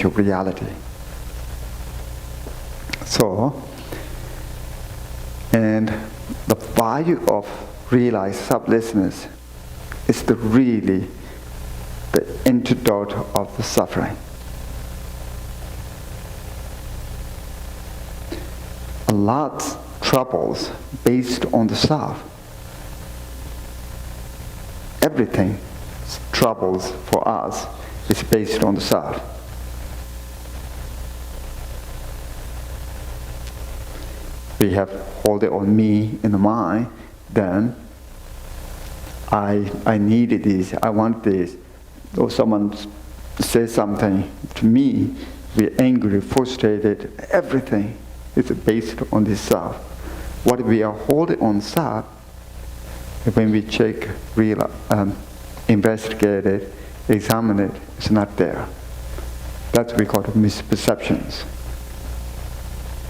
into reality. So, and the value of realized selflessness is really the antidote of the suffering. A lot of troubles based on the self. Everything troubles for us is based on the self. We have hold it on me in the mind, then I needed this, I want this. Or someone says something to me, we're angry, frustrated, everything is based on this self. What we are holding on self, when we check, investigate it, examine it, it's not there. That's what we call misperceptions.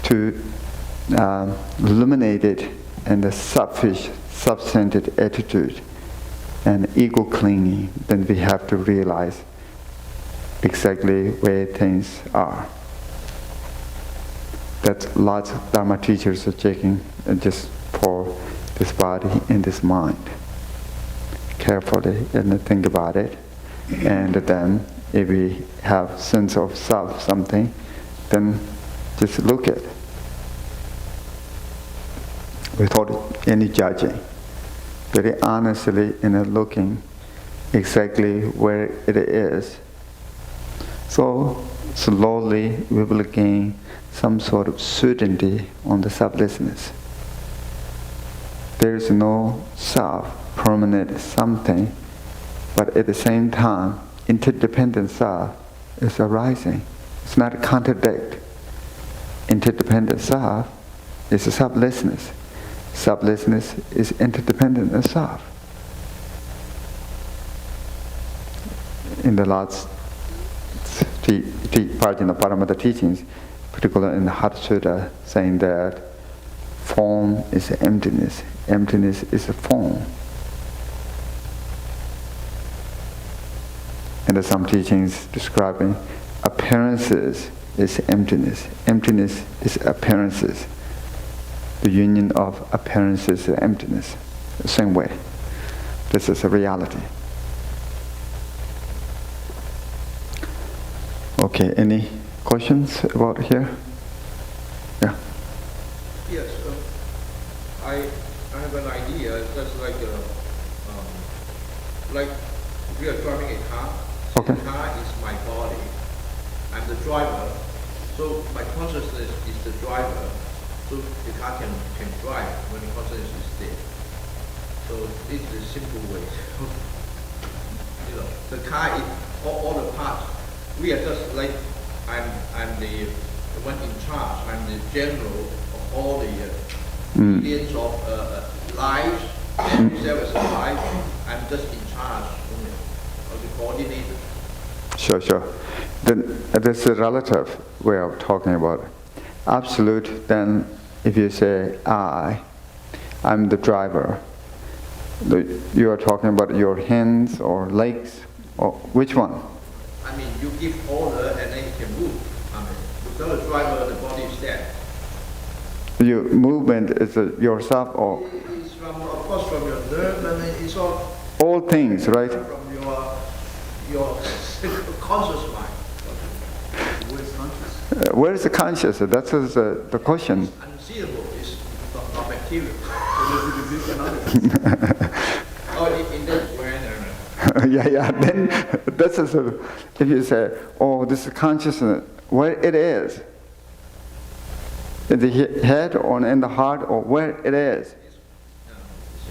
To eliminate it and the selfish, self-centered attitude and ego clinging, then we have to realize exactly where things are. That lots of Dharma teachers are checking just for this body and this mind carefully and think about it. And then if we have sense of self something, then just look at it without any judging. Very honestly in looking exactly where it is. So slowly we will gain some sort of certainty on the selflessness. There is no self, permanent something, but at the same time, interdependent self is arising. It's not a contradict. Interdependent self is a selflessness. Selflessness is interdependent of self. In the last part in the Paramita teachings, particularly in the Hatha Sutta, saying that form is emptiness. Emptiness is a form. And there's some teachings describing appearances is emptiness. Emptiness is appearances. The union of appearances and emptiness. The same way. This is a reality. Okay, any questions about here? Yeah. Yes, I have an idea. That's like we are driving a car. Okay. The car is my body. I'm the driver. So my consciousness is the driver. So the car can drive when the consciousness is there. So this is a simple way. The car is all the parts. We are just like I'm the one in charge. I'm the general of all the millions of lives and myself as a life. I'm just in charge of the coordinator. Sure. Then this is a relative way of talking about it. Absolute, then if you say I'm the driver, you are talking about your hands or legs, or which one? I mean, you give order and then it can move. I mean, without a driver, the body is dead. Your movement is yourself, or? It's from, of course, from your nerve. I mean, it's all things, right? From your conscious mind. Where's conscious? Where is the conscious? That is the question. It's unseeable. It's not material. In that way. Yeah. Then this is if you say, this is consciousness, where it is, in the head or in the heart, or where it is. It's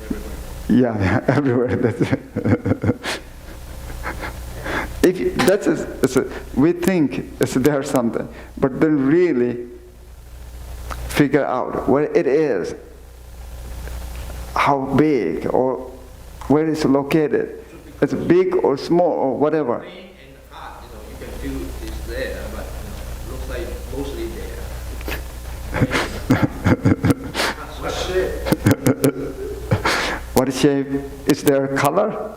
everywhere. Yeah, everywhere. That's it. We think there's something, but then really figure out where it is, how big, or where it's located. It's big or small or whatever. The brain and the heart, you can feel it's there, but looks like mostly there. What shape? What shape? Is there a color?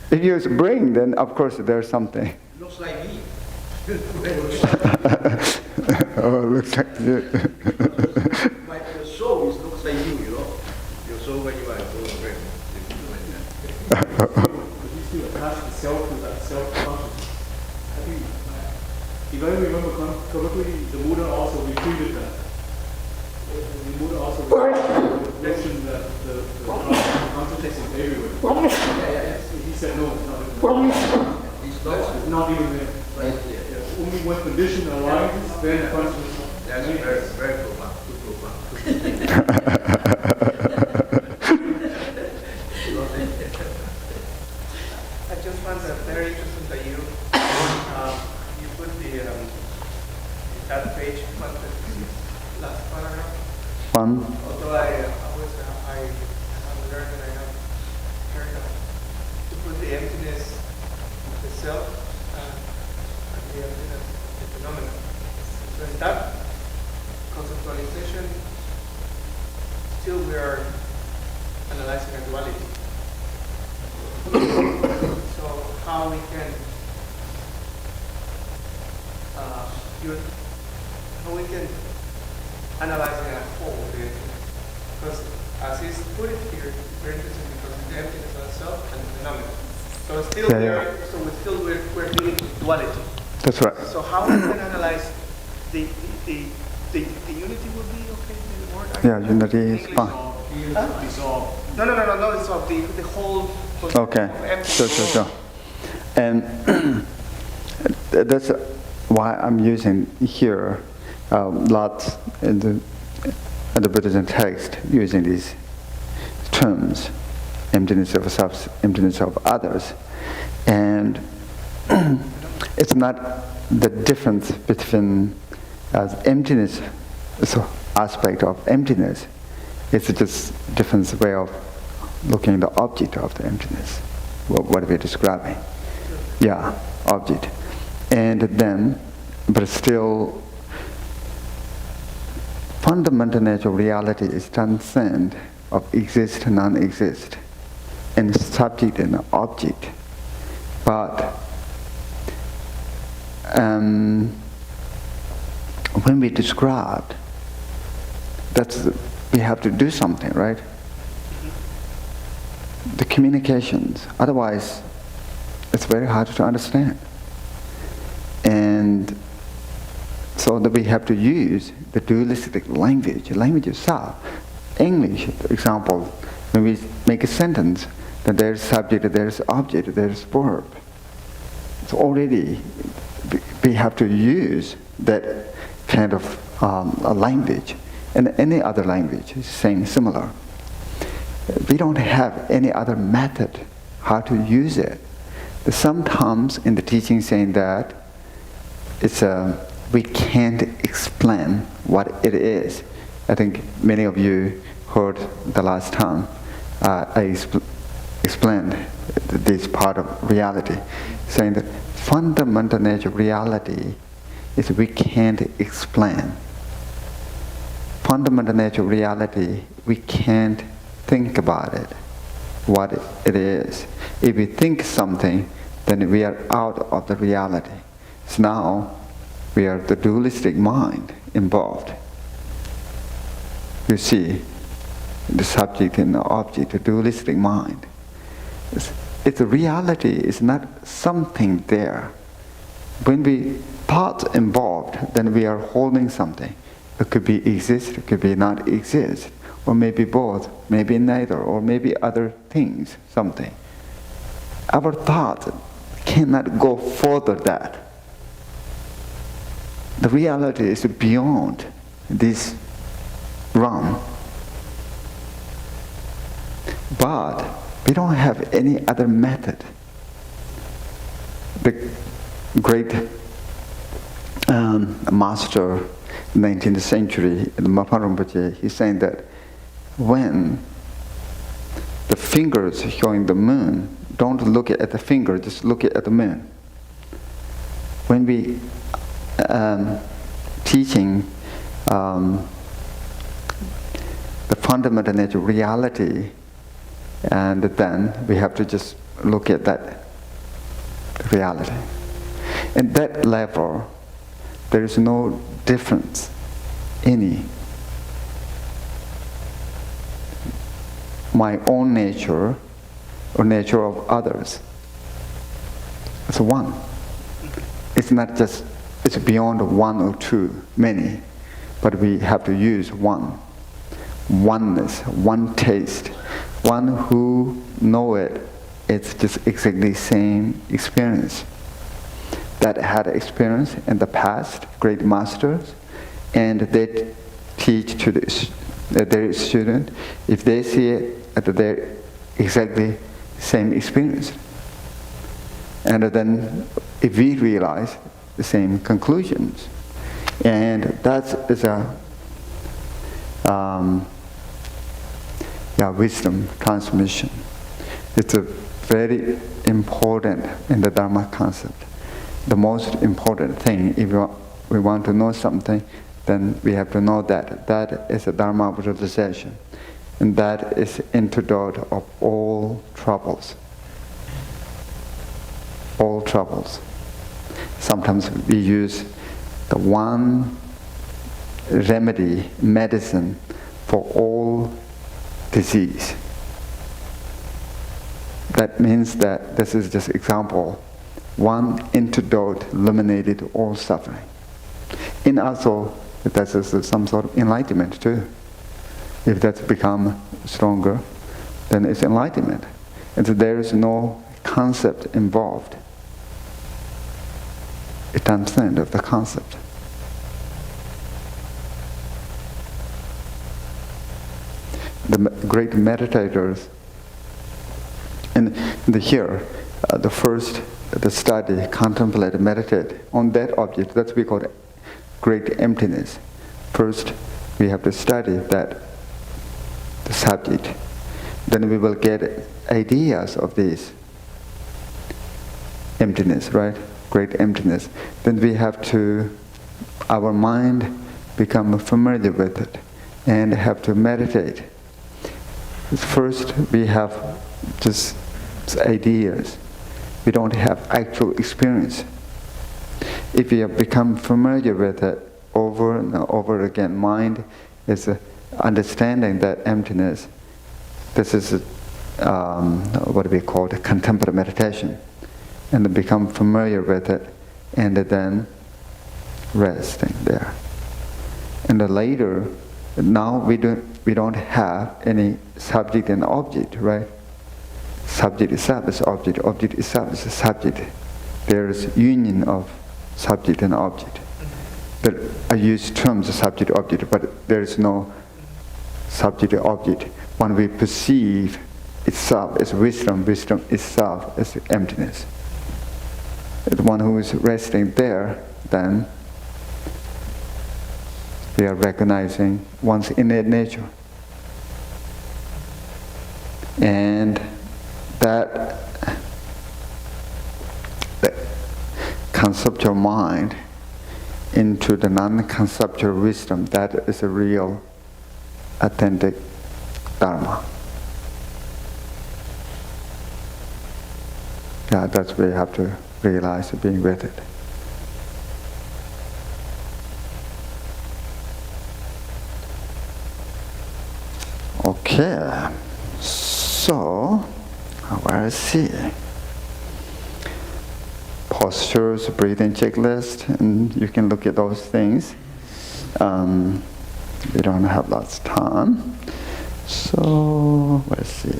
If you use brain, then of course there's something. Looks like me. Oh, looks like you. But your soul is looks like you know. Your soul when you are so very But you still attach the self to that self-consciousness. I think, if I remember correctly, the Buddha also repeated that. The Buddha also mentioned that the consciousness is everywhere. He said no, it's not even there. Only when condition arises, then consciousness. That's very profound. Too profound. I just found that very interesting that you put that page 156, last paragraph. Fun. Although I have learned and I have heard to put the emptiness of the self and the emptiness of the phenomenon. So in that conceptualization, still we are analyzing a duality. So how we can analyze it as a whole, because as he's put it here, it's very interesting because it's the emptiness of self and the phenomenon. So still we're dealing with duality. That's right. So how we can analyze the unity would be okay? The word Yeah, unity is fine. Dissolve. No. It's of the whole. Okay. Sure. And that's why I'm using here lots in the Buddhism text using these terms, emptiness of self, emptiness of others, and it's not the difference between emptiness, so aspect of emptiness. It's just different way of looking at the object of the emptiness, what we're describing. Yeah, object. And then, but still, fundamental nature of reality is transcend of exist, non-exist, and subject and object. But when we describe, we have to do something, right? The communications, otherwise it's very hard to understand. And so that we have to use the dualistic language itself. English, for example, when we make a sentence, then there's subject, there's object, there's verb. So already we have to use that kind of a language. And any other language is saying similar. We don't have any other method how to use it. Sometimes in the teaching saying that we can't explain what it is. I think many of you heard the last time I explained this part of reality, saying that fundamental nature of reality is we can't explain. Fundamental nature of reality, we can't think about it, what it is. If we think something, then we are out of the reality. So now, we are the dualistic mind involved. You see, the subject and the object, the dualistic mind. It's a reality, it's not something there. When we thought involved, then we are holding something. It could be exist, it could be not exist, or maybe both, maybe neither, or maybe other things, something. Our thought cannot go further than that. The reality is beyond this realm. But we don't have any other method. The great master, 19th century, Mapha Rinpoche, he's saying that when the fingers showing the moon, don't look at the finger, just look at the moon. When we teaching the fundamental nature of reality, and then we have to just look at that reality. In that level, there is no difference, any. My own nature or nature of others. It's one. It's not just, it's beyond one or two, many, but we have to use one. Oneness, one taste. One who know it, it's just exactly same experience. That had experience in the past, great masters, and they teach to their student. If they see it, they're exactly same experience. And then if we realize the same conclusions. And that is a wisdom transmission. It's a very important in the Dharma concept. The most important thing, if we want to know something, then we have to know that. That is a Dharma realization. And that is antidote of all troubles. All troubles. Sometimes we use the one remedy, medicine for all disease. That means that this is just example. One antidote eliminated all suffering. And also, that is some sort of enlightenment too. If that's become stronger, then it's enlightenment. And so there is no concept involved. It transcends of the concept. The great meditators, and here, the study, contemplate, meditate on that object. That's we call great emptiness. First, we have to study that the subject. Then we will get ideas of this emptiness, right? Great emptiness. Then we have to, our mind become familiar with it and have to meditate. First, we have just ideas. We don't have actual experience. If we have become familiar with it over and over again, mind is understanding that emptiness. This is what we call the contemplative meditation. And then become familiar with it, and then resting there. And then later, now we don't have any subject and object, right? Subject itself is object, object itself is a subject. There is union of subject and object. I use terms subject object, but there is no subject object. When we perceive itself as wisdom, wisdom itself is emptiness. The one who is resting there, then we are recognizing one's innate nature. And that conceptual mind into the non-conceptual wisdom, that is a real, authentic Dharma. Yeah, that's where you have to realize being with it. Okay, so where is he? Postures, breathing checklist, and you can look at those things. We don't have lots of time, so let's see.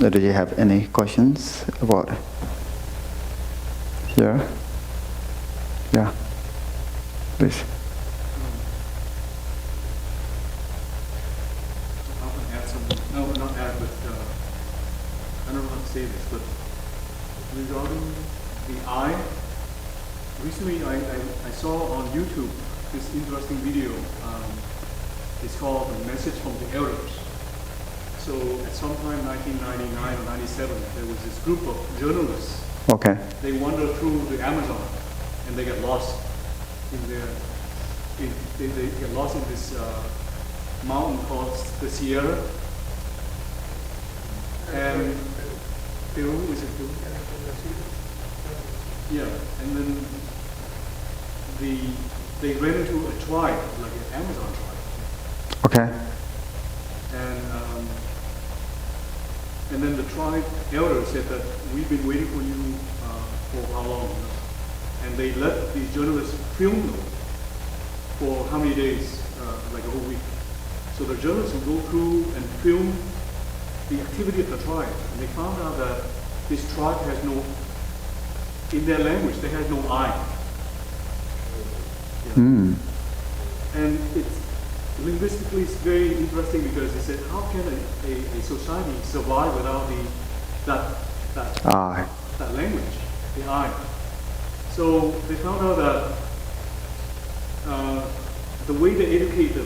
Do you have any questions about here? Yeah, please. I can add some, no, not add, but I don't know how to say this, but regarding the eye, recently I saw on YouTube this interesting video. It's called The Message from the Elders. So at some time, 1999 or 97, there was this group of journalists Okay. They wander through the Amazon and they get lost in their. They get lost in this mountain called the Sierra. And Peru, is it Peru? Yeah, and then they ran into a tribe, like an Amazon tribe. Okay. And then the tribe elder said that we've been waiting for you for how long? And they let these journalists film them for how many days? Like a whole week. So the journalists would go through and film the activity of the tribe. And they found out that this tribe has no, in their language, they have no eye. Yeah. And it's linguistically it's very interesting because they said, how can a society survive without that language, the eye? So they found out that the way they educate the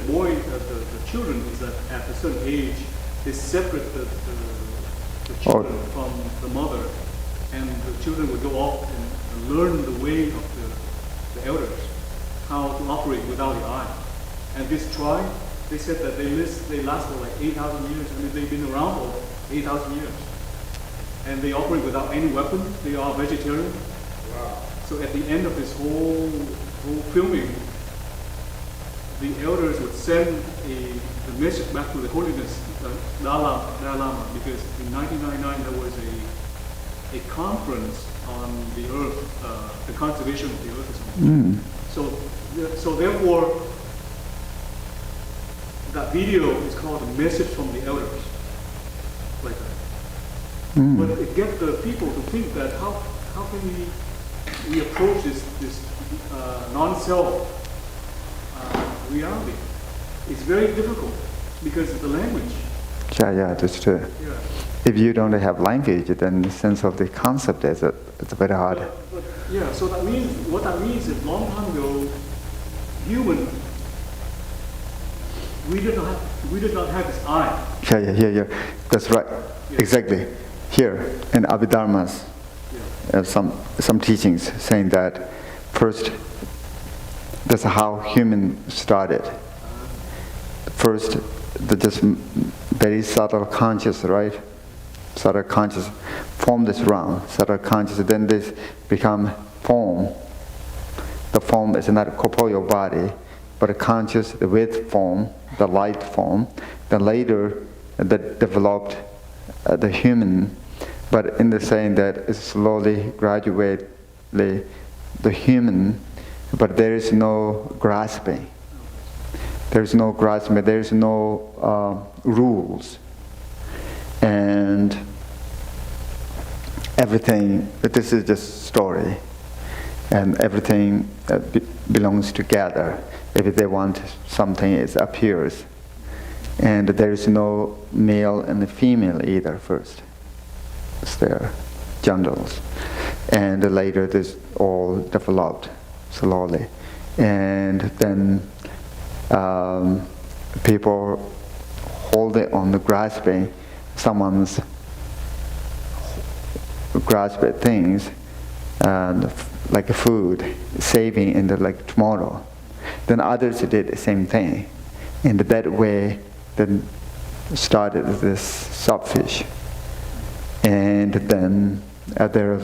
children is that at a certain age, they separate the children from the mother, and the children would go off and learn the way of the elders, how to operate without the eye. And this tribe, they said that they last for like 8,000 years. I mean, they've been around for 8,000 years. And they operate without any weapon. They are vegetarian. Wow. So at the end of this whole filming, the elders would send the message back to the holiness, Dalai Lama, because in 1999 there was a conference on the earth, the conservation of the earth or something. So therefore, that video is called a message from the elders, like that. But it gets the people to think that how can we approach this non-self reality? It's very difficult because of the language. Yeah, that's true. Yeah. If you don't have language, then the sense of the concept it's very hard. But yeah, so that means what that means is long time ago, human. We did not have this eye. Yeah. That's right. Yeah. Exactly. Here in Abhidharmas, some teachings saying that first, that's how human started. First, the just very subtle conscious, right? Subtle conscious form this round. Subtle conscious, then this become form. The form is not a corporeal body, but a conscious with form, the light form. Then later, that developed the human, but in the saying that it's slowly, gradually, the human, but there is no grasping. There is no grasping, there is no rules. And everything, this is just story. And everything belongs together. If they want something, it appears. And there is no male and female either first. It's their genders. And later this all developed slowly. And then people hold it on the grasping, someone's grasp at things, and like food, saving in the like tomorrow. Then others did the same thing. In that way, then started this selfish. And then they're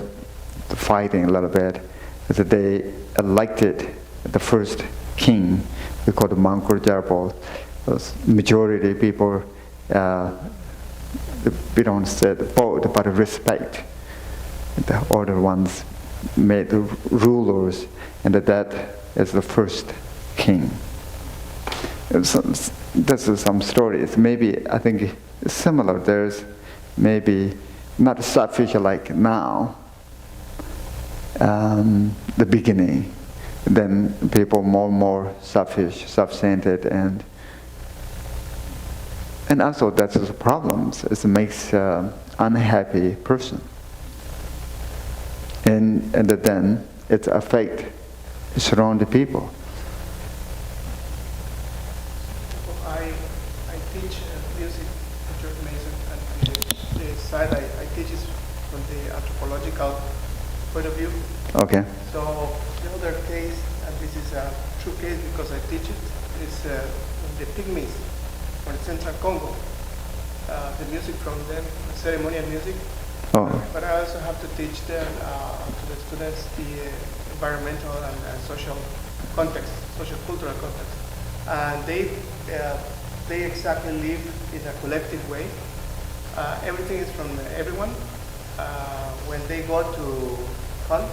fighting a little bit. That they elected the first king, we call the Mangkur Jarpol. Majority people, we don't say the vote, but respect the other ones made the rulers, and that is the first king. This is some stories. Maybe I think similar. There's maybe not selfish like now. The beginning, then people more and more selfish, self-centered, and also that's the problems. It makes unhappy person, and then it affect surrounding people. I teach music interpretation, and the side I teach is from the anthropological point of view. Okay. So the other case, and this is a true case because I teach it, is the Pygmies from Central Congo. The music from them, ceremonial music. Oh. But I also have to teach them, to the students, the environmental and social context, social cultural context. And they exactly live in a collective way. Everything is from everyone. When they go to hunt,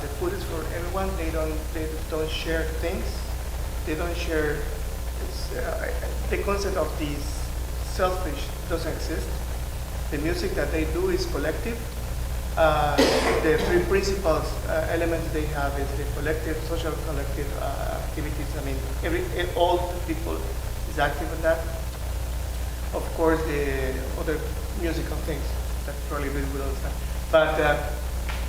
the food is for everyone. They don't share things. They don't share. The concept of this selfish doesn't exist. The music that they do is collective. The three principles elements they have is the collective, social collective activities. I mean, all people is active in that. Of course, the other musical things that probably we will understand. But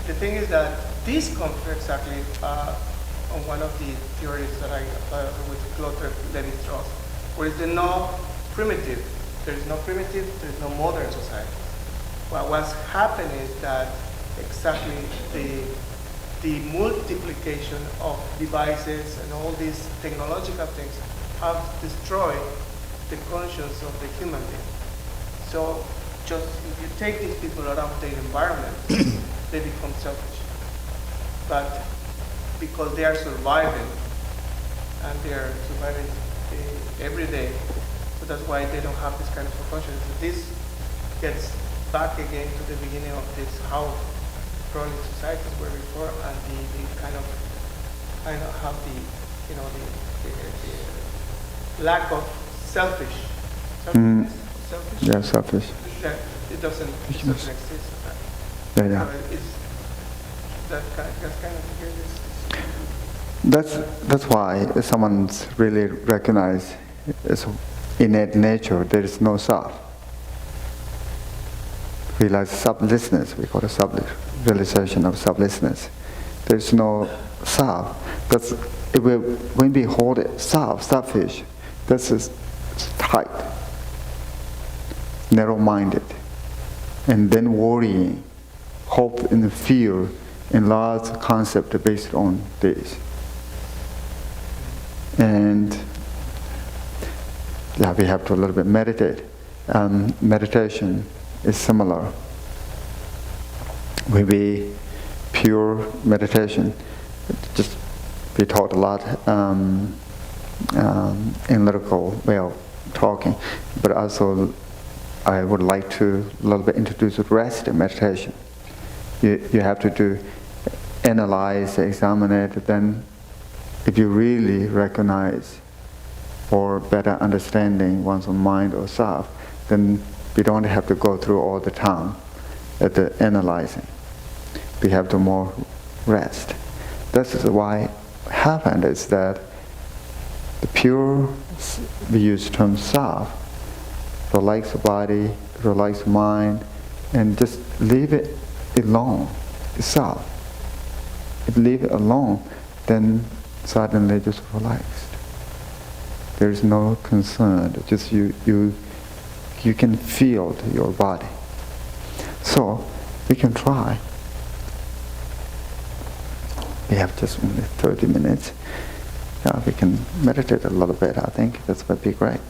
the thing is that this comes exactly on one of the theories that I applied with Claude Lévi-Strauss, where is there no primitive. There is no primitive, there is no modern society. Well, what's happened is that exactly the multiplication of devices and all these technological things have destroyed the conscience of the human being. So just if you take these people out of their environment, they become selfish. But because they are surviving, and they are surviving every day, so that's why they don't have this kind of consciousness. This gets back again to the beginning of this, how probably societies were before, and the kind of have the lack of selfishness. Selfish. Yeah, selfish. That it doesn't exist. Yeah, yeah. That's kind of That's why someone's really recognized as innate nature. There is no self. Realize sublessness. We call it realization of sublessness. There is no self. That's when we hold it selfish. This is tight, narrow-minded, and then worrying, hope and fear, and large concept based on this. And yeah, we have to a little bit meditate. Meditation is similar. Will be pure meditation. Just we taught a lot analytical way of talking, but also I would like to a little bit introduce rest in meditation. You have to analyze, examine it, then if you really recognize or better understanding one's own mind or self, then we don't have to go through all the time at the analyzing. We have to more rest. This is why happened is that the pure, we use the term self, relax the body, relax the mind, and just leave it alone, itself. If you leave it alone, then suddenly just relaxed. There is no concern, just you can feel your body. So, we can try. We have just only 30 minutes. Yeah, we can meditate a little bit, I think. That would be great.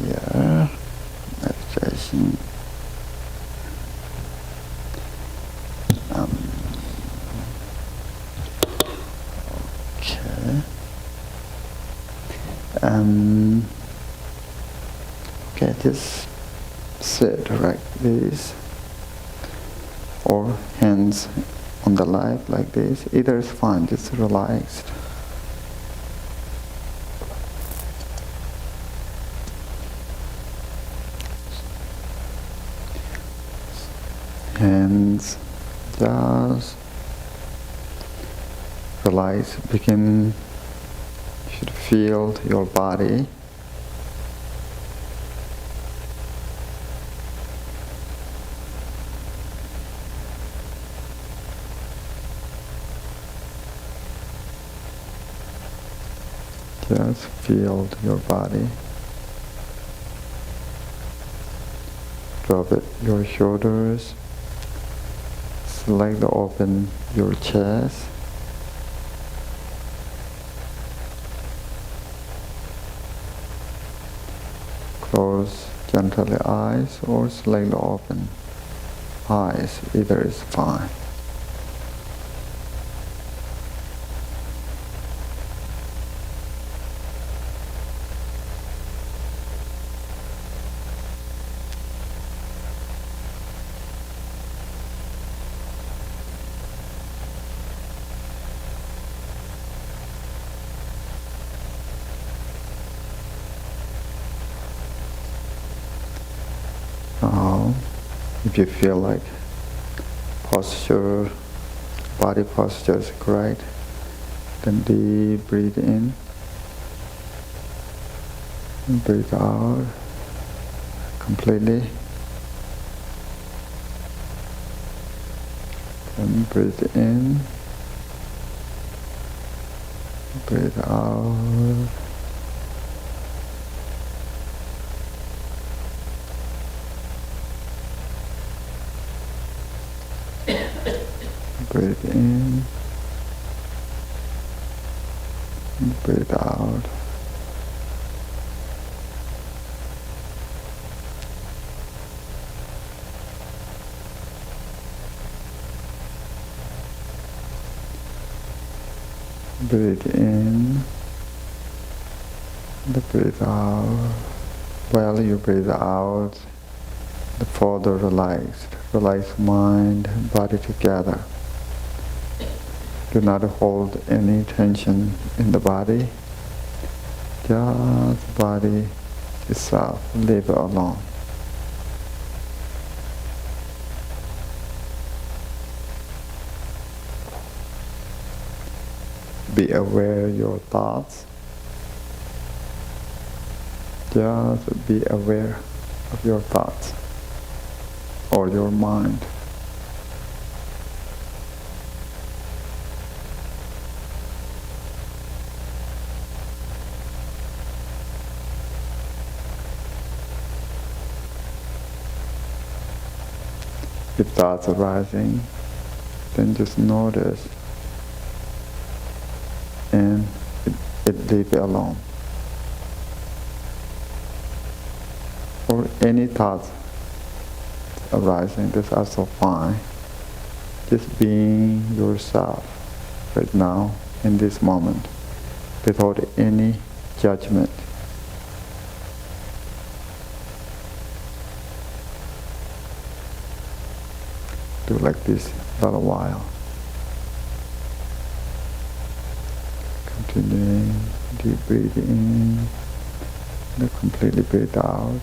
Yeah, meditation. Okay. Okay, just sit like this, or hands on the lap like this. Either is fine, just relaxed. Hands just relax. You should feel your body. Just feel your body. Drop it, your shoulders. Slightly open your chest. Close gently eyes or slightly open eyes, either is fine. Now, if you feel like posture, body posture is correct, then deep breathe in, and breathe out completely, and breathe in, breathe out. Breathe in, breathe out. Breathe in, and breathe out. While you breathe out, the further relaxed. Relax mind and body together. Do not hold any tension in the body. Just the body itself. Leave it alone. Be aware of your thoughts. Just be aware of your thoughts or your mind. If thoughts are rising, then just notice and leave it alone. Or any thoughts arising, that's also fine. Just being yourself right now in this moment without any judgment. Do like this a little while. Continuing, deep breathe in, and completely breathe out.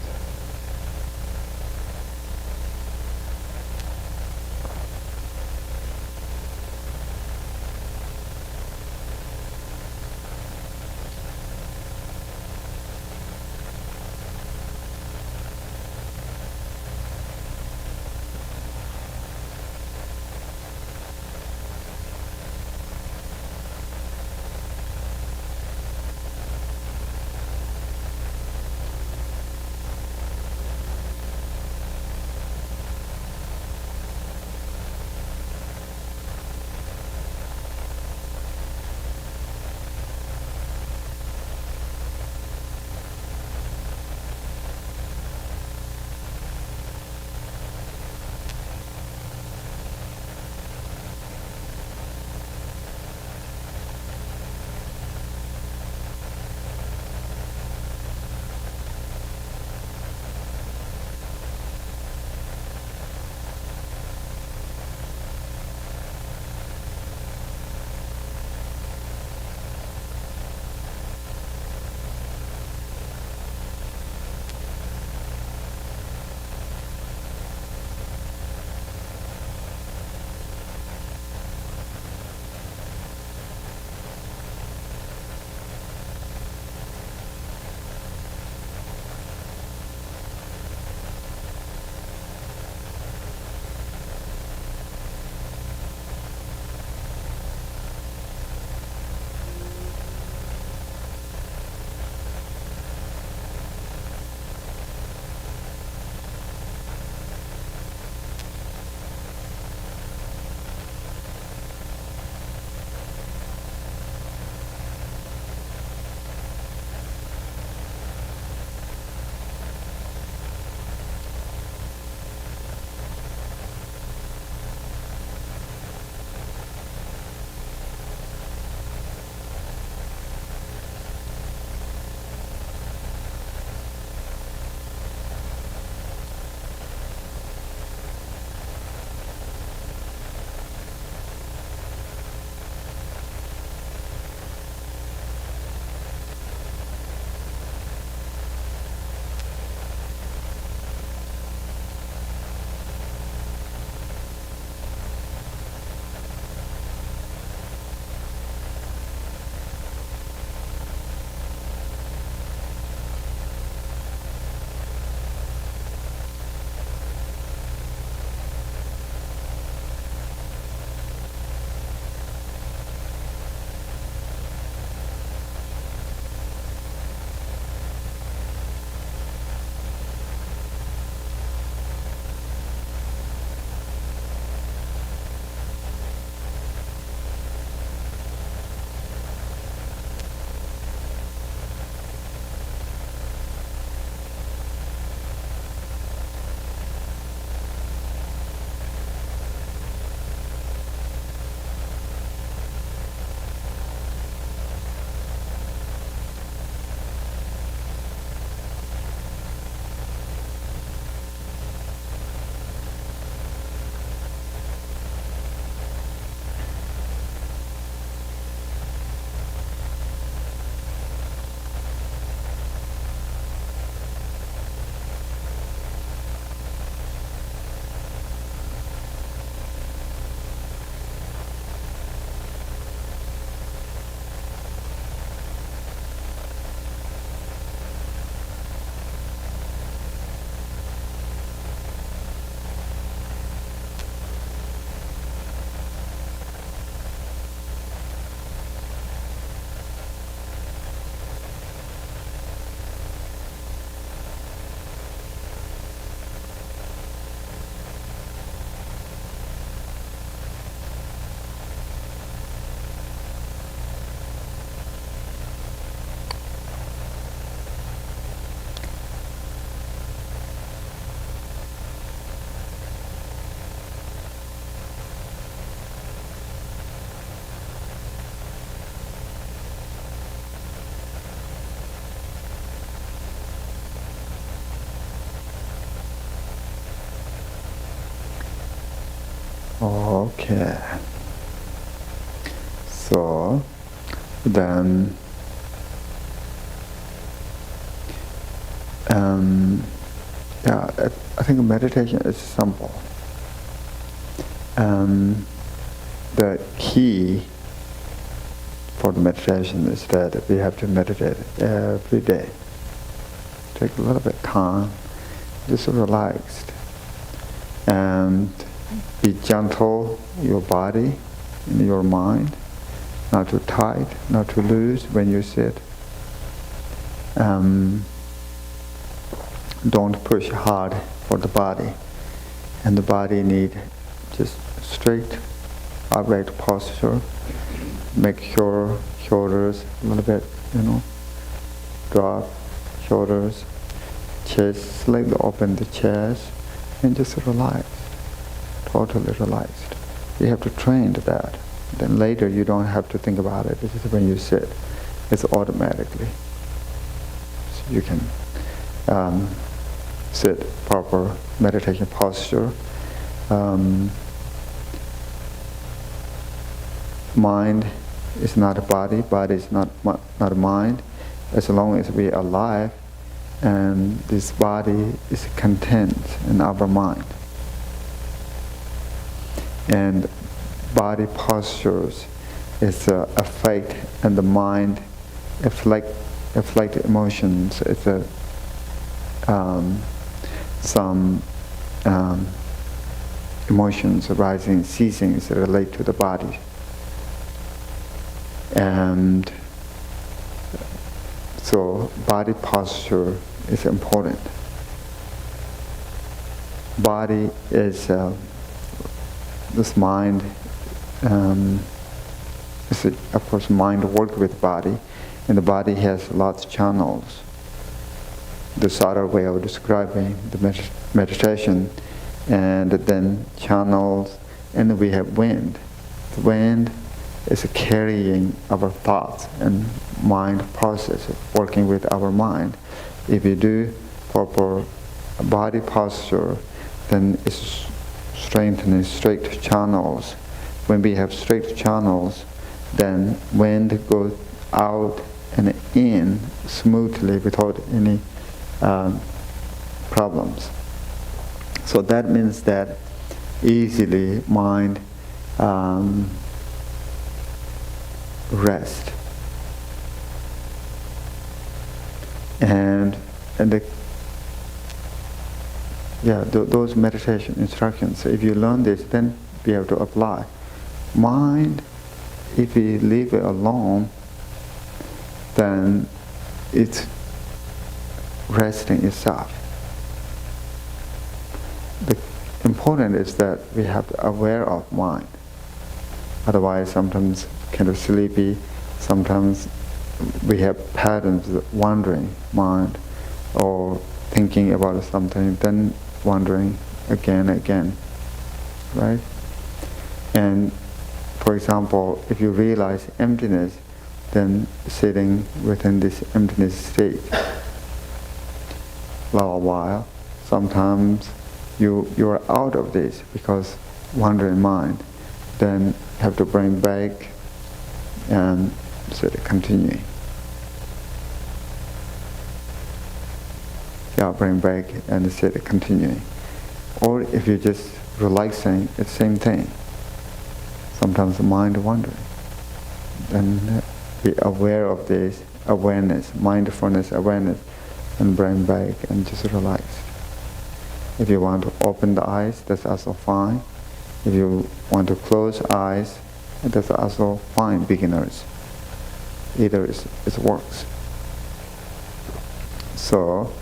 Okay. So then, yeah, I think meditation is simple. The key for the meditation is that we have to meditate every day. Take a little bit of time, just relaxed, and be gentle, your body and your mind, not too tight, not too loose when you sit. Don't push hard for the body, and the body need just straight, upright posture. Make your shoulders a little bit, drop shoulders, chest, slightly open the chest, and just relax, totally relaxed. You have to train to that. Then later you don't have to think about it. It's just when you sit, it's automatically. So you can sit proper meditation posture. Mind is not a body, body is not a mind. As long as we are alive, and this body is content in our mind. And body postures is affect, and the mind affect emotions. It's some emotions arising, ceasing relate to the body. And so body posture is important. Body is this mind. Of course, mind works with body, and the body has lots of channels. The subtle way of describing the meditation, and then channels, and we have wind. The wind is carrying our thoughts and mind process, working with our mind. If you do proper body posture, then it's strengthening straight channels. When we have straight channels, then wind goes out and in smoothly without any problems. So that means that easily mind rest. And those meditation instructions, if you learn this, then be able to apply. Mind, if we leave it alone, then it's resting itself. The important is that we have to be aware of mind. Otherwise, sometimes kind of sleepy, sometimes we have patterns of wandering mind, or thinking about something, then wandering again, right? And for example, if you realize emptiness, then sitting within this emptiness state for a while, sometimes you are out of this because wandering mind, then have to bring back and sit continuing. Bring back and sit continuing. Or if you're just relaxing, it's the same thing. Sometimes the mind wandering. Then be aware of this awareness, mindfulness awareness, and bring back and just relax. If you want to open the eyes, that's also fine. If you want to close eyes, that's also fine, beginners. Either it works. So,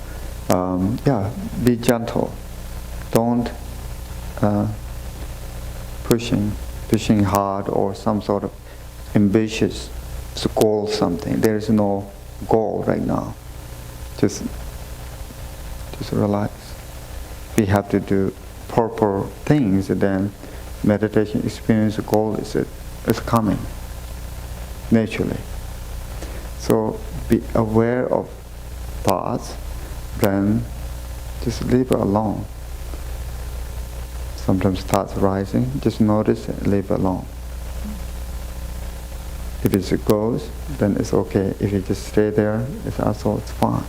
be gentle. Don't pushing hard or some sort of ambitious goal something. There is no goal right now. Just relax. We have to do proper things, then meditation experience goal is coming naturally. So be aware of thoughts, then just leave it alone. sometimes thoughts rising, just notice it, leave it alone. If it goes, then it's okay. If you just stay there, it's fine.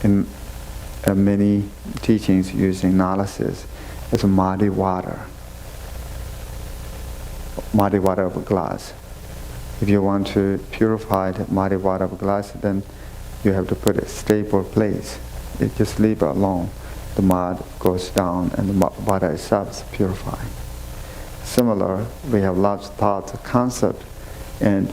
In many teachings using analysis, it's muddy water of a glass. If you want to purify the muddy water of a glass, then you have to put a stable place. You just leave it alone. The mud goes down and the water itself is purifying. Similar, we have lots of thoughts, concepts, and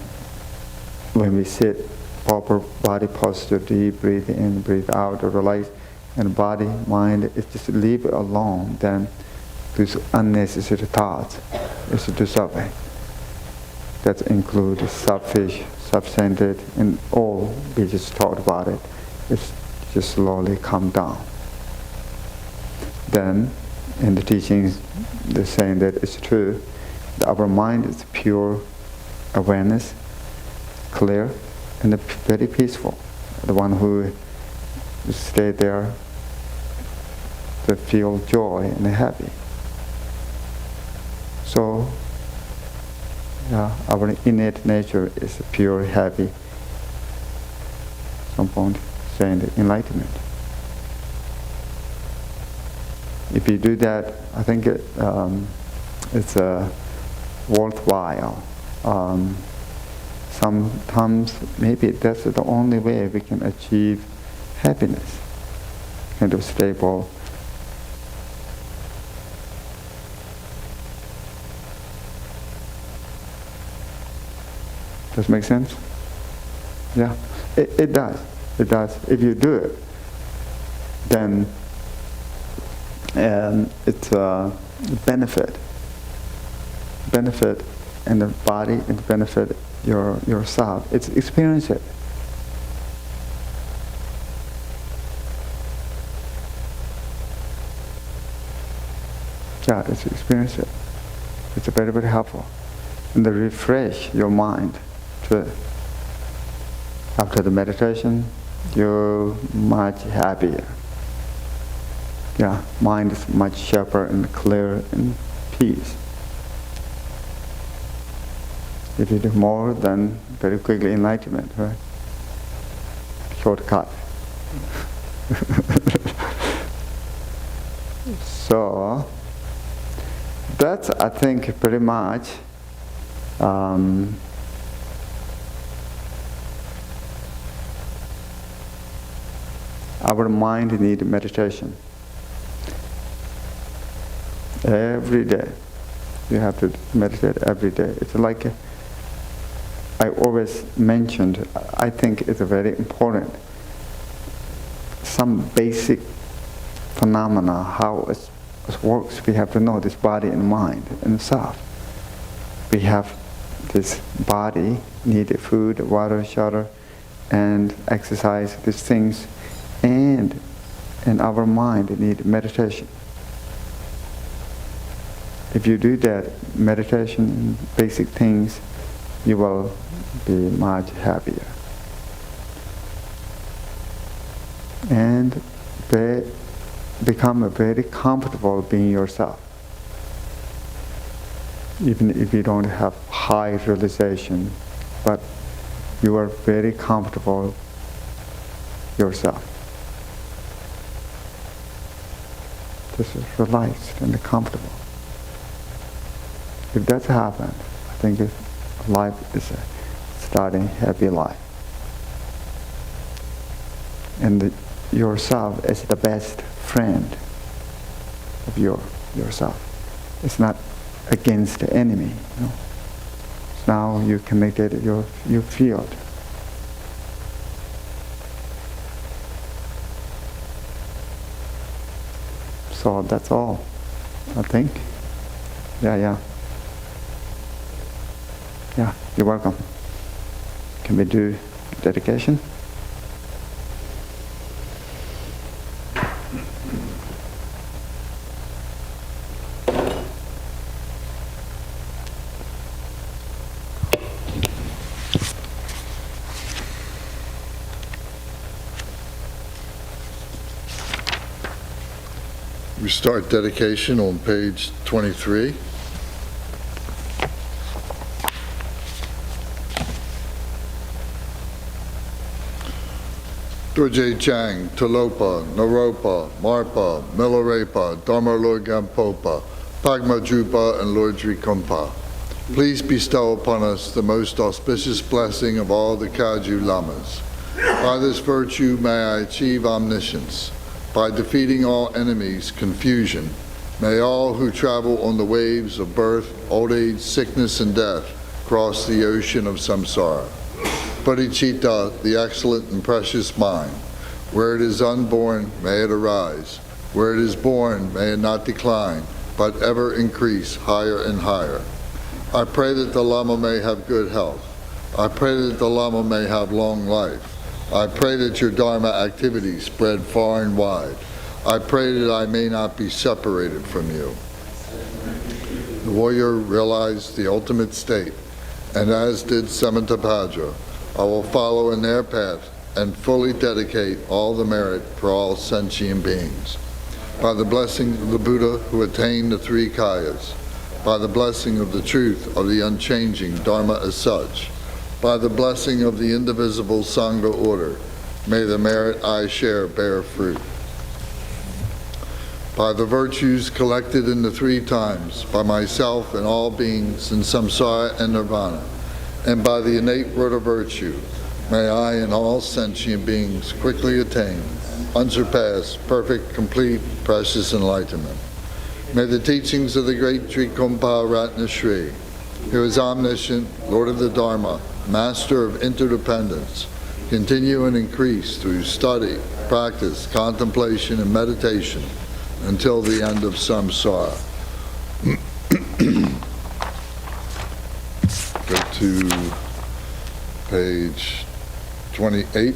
when we sit, proper body posture, deep, breathe in, breathe out, relax, and body, mind, it's just leave it alone, then these unnecessary thoughts is dissolving. That includes selfish, self-centered, and all we just talked about it. It's just slowly come down. Then, in the teachings, they're saying that it's true. That our mind is pure awareness, clear, and very peaceful. The one who stay there to feel joy and happy. So, our innate nature is pure, happy. Some point saying the enlightenment. If you do that, I think it's worthwhile. Sometimes maybe that's the only way we can achieve happiness, kind of stable. Does it make sense? Yeah, it does. It does. If you do it, then it's a benefit in the body, and benefit yourself. It's experience it. Yeah, it's experience it. It's very, very helpful. And to refresh your mind too. After the meditation, you're much happier. Yeah, mind is much sharper and clearer and peace. If you do more, then very quickly enlightenment, right? Shortcut. So, that's, I think, pretty much our mind needs meditation. Every day. You have to meditate every day. It's like I always mentioned, I think it's very important. Some basic phenomena, how it works, we have to know this body and mind and self. We have this body, need food, water, shelter, and exercise, these things, and our mind need meditation. If you do that, meditation and basic things, you will be much happier. And become very comfortable being yourself. Even if you don't have high realization, but you are very comfortable yourself. Just relaxed and comfortable. If that's happened, I think life is a starting happy life. And yourself is the best friend of yourself. It's not against the enemy. No. Now you connected, you feel it. So that's all, I think. Yeah, you're welcome. Can we do dedication? We start dedication on page 23. Dorje Chang, Talopa, Naropa, Marpa, Milarepa, Dharma Lord Gampopa, Pagma Drupa, and Lord Drikompa. Please bestow upon us the most auspicious blessing of all the Kaju Lamas. By this virtue may I achieve omniscience. By defeating all enemies, confusion, may all who travel on the waves of birth, old age, sickness, and death cross the ocean of samsara. Bodhicitta, the excellent and precious mind. Where it is unborn, may it arise. Where it is born, may it not decline, but ever increase higher and higher. I pray that the Lama may have good health. I pray that the Lama may have long life. I pray that your Dharma activities spread far and wide. I pray that I may not be separated from you. The warrior realized the ultimate state, and as did Samantabhadra, I will follow in their path and fully dedicate all the merit for all sentient beings. By the blessing of the Buddha who attained the three kayas, by the blessing of the truth of the unchanging Dharma as such, by the blessing of the indivisible Sangha order, may the merit I share bear fruit. By the virtues collected in the three times, by myself and all beings in samsara and nirvana, and by the innate root of virtue, may I and all sentient beings quickly attain unsurpassed, perfect, complete, precious enlightenment. May the teachings of the great Trikompa Ratna Shri, who is omniscient, Lord of the Dharma, Master of interdependence, continue and increase through study, practice, contemplation, and meditation until the end of samsara. Go to page 28.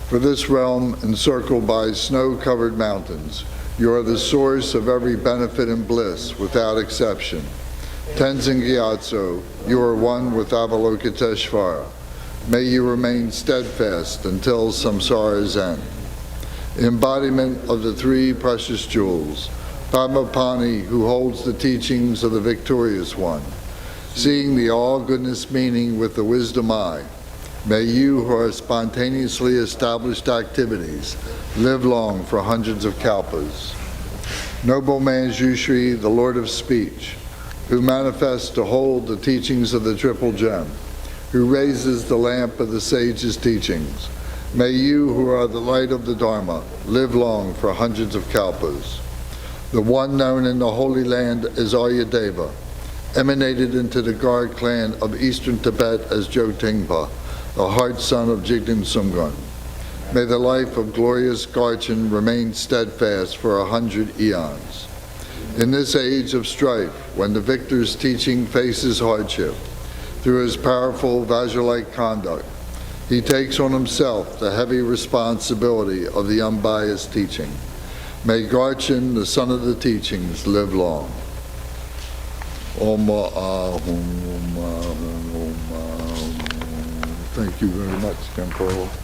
For this realm, encircled by snow-covered mountains, you are the source of every benefit and bliss, without exception. Tenzin Gyatso, you are one with Avalokiteshvara. May you remain steadfast until samsara's end. Embodiment of the three precious jewels, Padmapani, who holds the teachings of the victorious one, seeing the all-goodness meaning with the wisdom eye, may you who are spontaneously established activities live long for hundreds of kalpas. Noble Manjushri, the Lord of Speech, who manifests to hold the teachings of the Triple Gem, who raises the lamp of the sage's teachings, may you who are the light of the Dharma live long for hundreds of kalpas. The one known in the Holy Land as Aryadeva, emanated into the Garg clan of eastern Tibet as Jotingpa, the heart son of Jigten Sumgun. May the life of glorious Garchen remain steadfast for 100 eons. In this age of strife, when the victor's teaching faces hardship, through his powerful Vajralike conduct, he takes on himself the heavy responsibility of the unbiased teaching. May Garchen, the son of the teachings, live long. Om Ahum. Thank you very much, Khenpo.